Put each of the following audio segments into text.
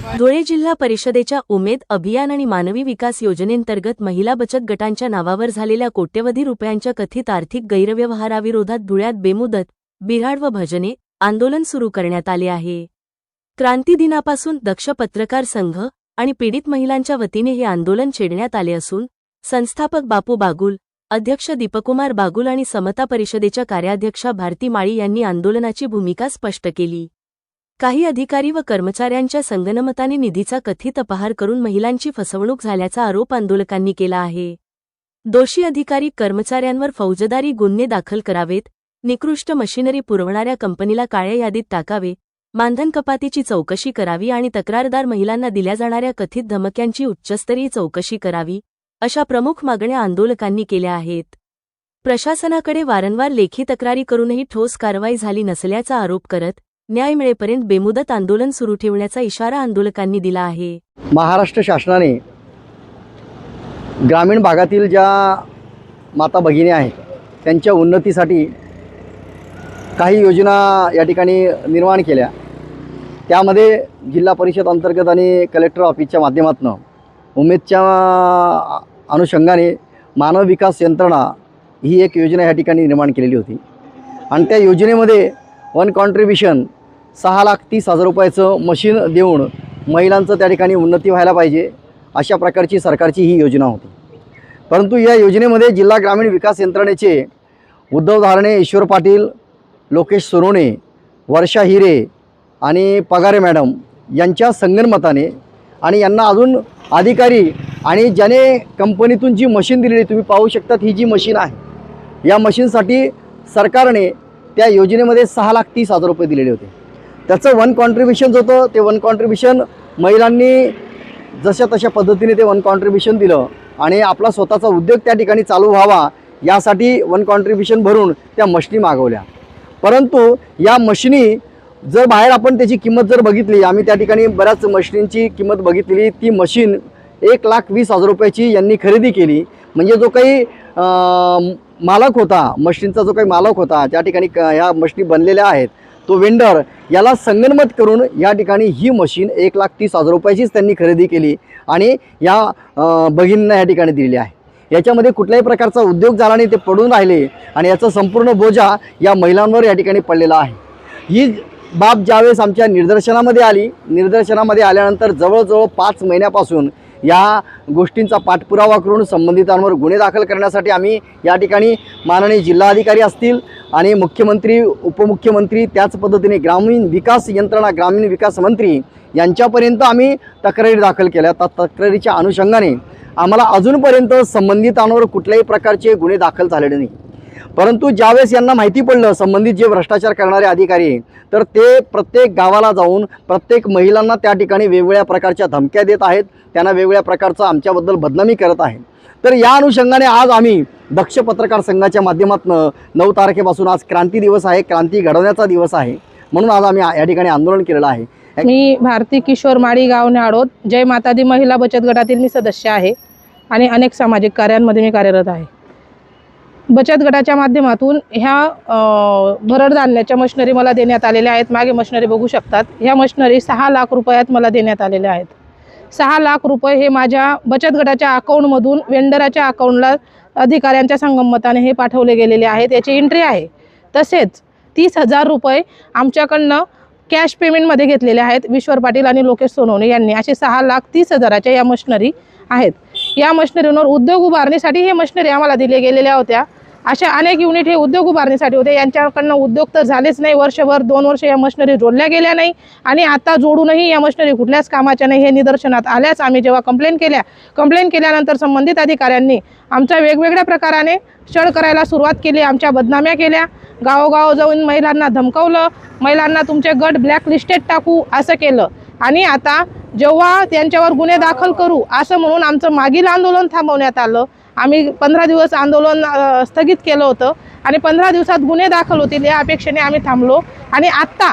धुळे जिल्हा परिषदेच्या उमेद अभियान आणि मानवी विकास योजनेंतर्गत महिला बचत गटांच्या नावावर झालेल्या कोट्यवधी रुपयांच्या कथित आर्थिक गैरव्यवहाराविरोधात धुळ्यात बेमुदत, बिऱ्हाड व भजने आंदोलन सुरू करण्यात आले आहे। क्रांती दिनापासून दक्ष पत्रकार संघ आणि पीडित महिलांच्या वतीने हे आंदोलन छेडण्यात आले असून संस्थापक बापू बागुल, अध्यक्ष दीपकुमार बागुल आणि समता परिषदेच्या कार्याध्यक्षा भारती माळी यांनी आंदोलनाची भूमिका स्पष्ट केली। काही अधिकारी व कर्मचाऱ्यांच्या संगनमताने निधीचा कथित अपहार करून महिलांची फसवणूक झाल्याचा आरोप आंदोलकांनी केला आहे। दोषी अधिकारी कर्मचाऱ्यांवर फौजदारी गुन्हे दाखल करावेत, निकृष्ट मशिनरी पुरवणाऱ्या कंपनीला काळ्या यादीत टाकावे, मानधन कपातीची चौकशी करावी आणि तक्रारदार महिलांना दिल्या जाणाऱ्या कथित धमक्यांची उच्चस्तरीय चौकशी करावी, अशा प्रमुख मागण्या आंदोलकांनी केल्या आहेत। प्रशासनाकडे वारंवार लेखी तक्रारी करूनही ठोस कारवाई झाली नसल्याचा आरोप करत न्याय मिळेपर्यंत बेमुदत आंदोलन सुरू ठेवण्याचा इशारा आंदोलकांनी दिला आहे। महाराष्ट्र शासनाने ग्रामीण भागातील ज्या माता भगिनी आहेत त्यांच्या उन्नतीसाठी काही योजना या ठिकाणी निर्माण केल्या। त्यामध्ये जिल्हा परिषद अंतर्गत आणि कलेक्टर ऑफिसच्या माध्यमातून उमेदच्या अनुषंगाने मानव विकास यंत्रणा ही एक योजना या ठिकाणी निर्माण केलेली होती आणि त्या योजनेमध्ये वन कॉन्ट्रिब्युशन 6,30,000 रुपयाचं मशीन देऊन महिलांचं त्या ठिकाणी उन्नती व्हायला पाहिजे अशा प्रकारची सरकारची ही योजना होती। परंतु या योजनेमध्ये जिल्हा ग्रामीण विकास यंत्रणेचे उद्धव धारणे, ईश्वर पाटील, लोकेश सोनवणे, वर्षा हिरे आणि पगारे मॅडम यांच्या संगनमताने आणि यांना अजून अधिकारी आणि ज्याने कंपनीतून जी मशीन दिलेली तुम्ही पाहू शकतात, ही जी मशीन आहे या मशीनसाठी सरकारने त्या योजनेमध्ये 6,30,000 रुपये दिलेले होते। त्याचं वन कॉन्ट्रिब्युशन होतं, ते वन कॉन्ट्रिब्युशन महिलांनी जशा तशा पद्धतीने ते वन कॉन्ट्रिब्युशन दिलं आणि आपला स्वतःचा उद्योग त्या ठिकाणी चालू व्हावा यासाठी वन कॉन्ट्रिब्युशन भरून त्या मशिनी मागवल्या। परंतु या मशिनी जर बाहेर आपण त्याची किंमत जर बघितली, आम्ही त्या ठिकाणी बऱ्याच मशिनींची किंमत बघितलेली, ती मशीन 1,20,000 रुपयाची यांनी खरेदी केली। म्हणजे जो काही मालक होता, मशीनचा जो काही मालक होता, त्या ठिकाणी ह्या मशिनी बनलेल्या आहेत, तो वेंडर याला संगनमत करून या ठिकाणी ही मशीन 1,30,000 रुपयाचीच त्यांनी खरेदी केली आणि या भगिनींना या ठिकाणी दिलेली आहे। याच्यामध्ये कुठल्याही प्रकारचा उद्योग झाला नाही, ते पडून राहिले आणि याचा संपूर्ण बोजा या महिलांवर या ठिकाणी पडलेला आहे। ही बाब ज्यावेळेस आमच्या निदर्शनामध्ये आल्यानंतर जवळजवळ 5 महिन्यापासून या गोष्टींचा पाठपुरावा करून संबंधितांवर गुन्हे दाखल करण्यासाठी आम्ही या ठिकाणी माननीय जिल्हाधिकारी असतील आणि मुख्यमंत्री, उपमुख्यमंत्री, त्याच पद्धतीने ग्रामीण विकास यंत्रणा, ग्रामीण विकास मंत्री यांच्यापर्यंत आम्ही तक्रारी दाखल केल्या। त्या तक्रारीच्या अनुषंगाने आम्हाला अजूनपर्यंत संबंधितांवर कुठल्याही प्रकारचे गुन्हे दाखल झालेले नाही। परंतु ज्यावेळेस यांना माहिती पडलं संबंधित जे भ्रष्टाचार करणारे अधिकारी, तर ते प्रत्येक गावाला जाऊन प्रत्येक महिलांना त्या ठिकाणी वेगवेगळ्या प्रकारच्या धमक्या देत आहेत, त्यांना वेगवेगळ्या प्रकारचं आमच्याबद्दल बदनामी करत आहेत। तर या अनुषंगाने आज आम्ही दक्ष पत्रकार संघाच्या माध्यमातून 9 तारखेपासून आज क्रांती दिवस आहे, क्रांती घडवण्याचा दिवस आहे, म्हणून आज आम्ही या ठिकाणी आंदोलन केलेलं आहे। मी भारती किशोर माळी, गाव न्याडोद, जय माता दी महिला बचत गटातील मी सदस्य आहे आणि अनेक सामाजिक कार्यांमध्ये मी कार्यरत आहे। बचत गटाच्या माध्यमातून ह्या भरड धान्याच्या मशिनरी मला देण्यात आलेल्या आहेत। मागे मशिनरी बघू शकतात। ह्या मशिनरी 6 लाख रुपयात मला देण्यात आलेल्या आहेत। 6 लाख रुपये हे माझ्या बचत गटाच्या अकाउंटमधून वेंडराच्या अकाउंटला अधिकाऱ्यांच्या संगनमताने हे पाठवले गेलेले आहेत, याची एंट्री आहे। तसेच 30,000 रुपये आमच्याकडनं कॅश पेमेंटमध्ये घेतलेले आहेत ईश्वर पाटील आणि लोकेश सोनवणे यांनी। असे 6,30,000च्या या मशिनरी आहेत। या मशिनरीवर उद्योग उभारणीसाठी हे मशिनरी आम्हाला दिले गेलेल्या होत्या। अशा अनेक युनिट हे उद्योग उभारणीसाठी होते, यांच्याकडनं उद्योग तर झालेच नाही। वर्षभर 2 वर्ष या मशिनरी जोडल्या गेल्या नाही आणि आता जोडूनही या मशिनरी कुठल्याच कामाच्या नाही हे निदर्शनात आल्याच आम्ही जेव्हा कंप्लेंट केल्यानंतर संबंधित अधिकाऱ्यांनी आमच्या वेगवेगळ्या प्रकाराने छळ करायला सुरुवात केली, आमच्या बदनाम्या केल्या, गावोगाव जाऊन महिलांना धमकावलं, महिलांना तुमचे गट ब्लॅक लिस्टेड टाकू असं केलं आणि आता जेव्हा त्यांच्यावर गुन्हे दाखल करू असं म्हणून आमचं मागील आंदोलन थांबवण्यात आलं। आम्ही 15 दिवस आंदोलन स्थगित केलं होतं आणि 15 दिवसात गुन्हे दाखल होतील या अपेक्षेने आम्ही थांबलो आणि आत्ता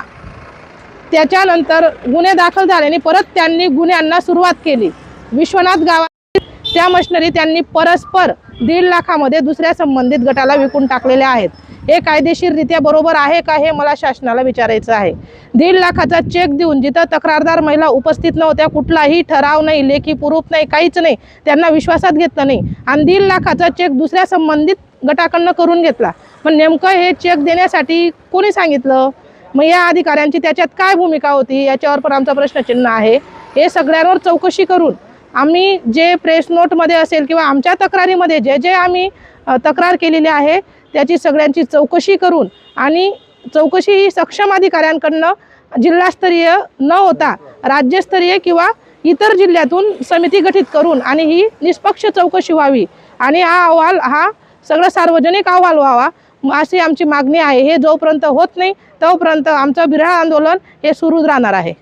त्याच्यानंतर गुन्हे दाखल झाल्याने परत त्यांनी गुन्ह्यांना सुरुवात केली। विश्वनाथ गावात त्या मशिनरी त्यांनी परस्पर 1.5 लाखामध्ये दुसऱ्या संबंधित गटाला विकून टाकलेल्या आहेत। हे कायदेशीररित्या बरोबर आहे का हे मला शासनाला विचारायचं आहे। 1.5 लाखाचा चेक देऊन जिथं तक्रारदार महिला उपस्थित नव्हत्या, कुठलाही ठराव नाही, लेखी प्रूफ नाही, काहीच नाही, त्यांना विश्वासात घेतलं नाही आणि 1.5 लाखाचा चेक दुसऱ्या संबंधित गटाकडनं करून घेतला। पण नेमकं हे चेक देण्यासाठी कोणी सांगितलं? मग या अधिकाऱ्यांची त्याच्यात काय भूमिका होती याच्यावर पण आमचा प्रश्नचिन्ह आहे। हे सगळ्यांवर चौकशी करून आम्ही जे प्रेस नोटमध्ये असेल किंवा आमच्या तक्रारीमध्ये जे जे आम्ही तक्रार केलेली आहे त्याची सगळ्यांची चौकशी करून आणि चौकशी ही सक्षम अधिकाऱ्यांकडनं जिल्हास्तरीय न होता राज्यस्तरीय किंवा इतर जिल्ह्यातून समिती गठीत करून आणि ही निष्पक्ष चौकशी व्हावी आणि हा अहवाल हा सगळं सार्वजनिक अहवाल व्हावा अशी आमची मागणी आहे। हे जोपर्यंत होत नाही तोपर्यंत आमचं बिऱ्हाड आंदोलन हे सुरूच राहणार आहे।